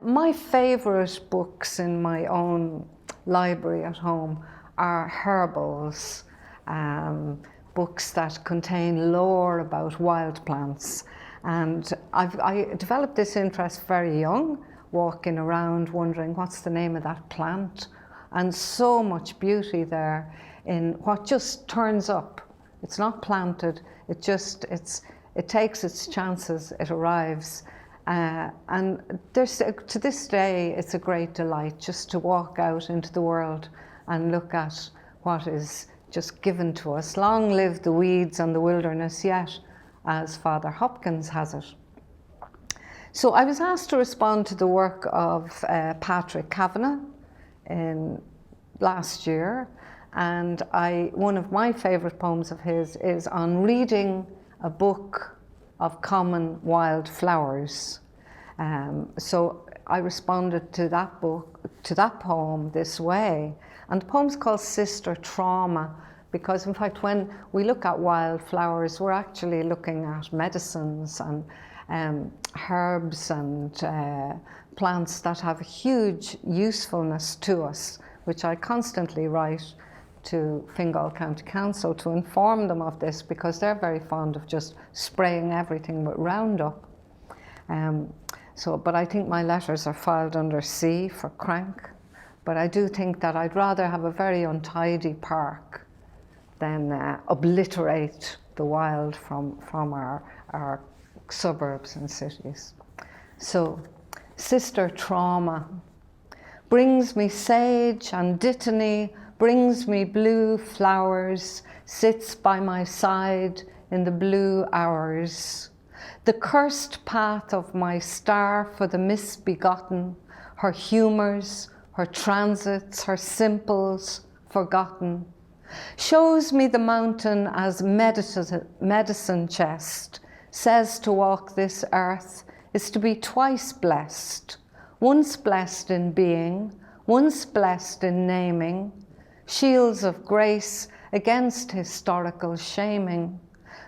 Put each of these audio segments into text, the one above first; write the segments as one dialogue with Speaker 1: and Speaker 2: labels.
Speaker 1: My favourite books in my own library at home are herbals, books that contain lore about wild plants. And I developed this interest very young, walking around wondering what's the name of that plant, and so much beauty there in what just turns up. It's not planted, it takes its chances, it arrives. And to this day, it's a great delight just to walk out into the world and look at what is just given to us. Long live the weeds and the wilderness yet, as Father Hopkins has it. So I was asked to respond to the work of Patrick Kavanagh last year, and one of my favourite poems of his is on reading a book of common wild flowers. So I responded to that poem this way. And the poem's called Sister Trauma, because in fact when we look at wild flowers, we're actually looking at medicines and herbs and plants that have huge usefulness to us, which I constantly write to Fingal County Council to inform them of this, because they're very fond of just spraying everything with Roundup. But I think my letters are filed under C for crank. But I do think that I'd rather have a very untidy park than obliterate the wild from our suburbs and cities. So, Sister Trauma brings me sage and dittany, brings me blue flowers, sits by my side in the blue hours. The cursed path of my star for the misbegotten, her humours, her transits, her simples forgotten, shows me the mountain as medicine chest, says to walk this earth is to be twice blessed, once blessed in being, once blessed in naming, shields of grace against historical shaming.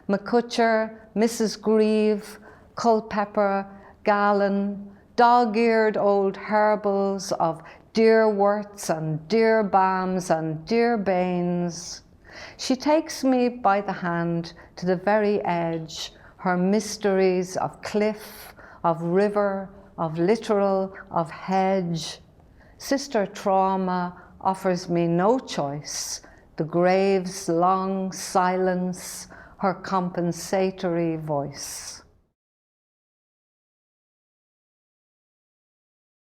Speaker 1: McCutcher, Mrs. Grieve, Culpepper, Gallon, dog-eared old herbals of dear worts and dear balms and dear banes. She takes me by the hand to the very edge, her mysteries of cliff, of river, of littoral, of hedge. Sister Trauma offers me no choice, the grave's long silence, her compensatory voice.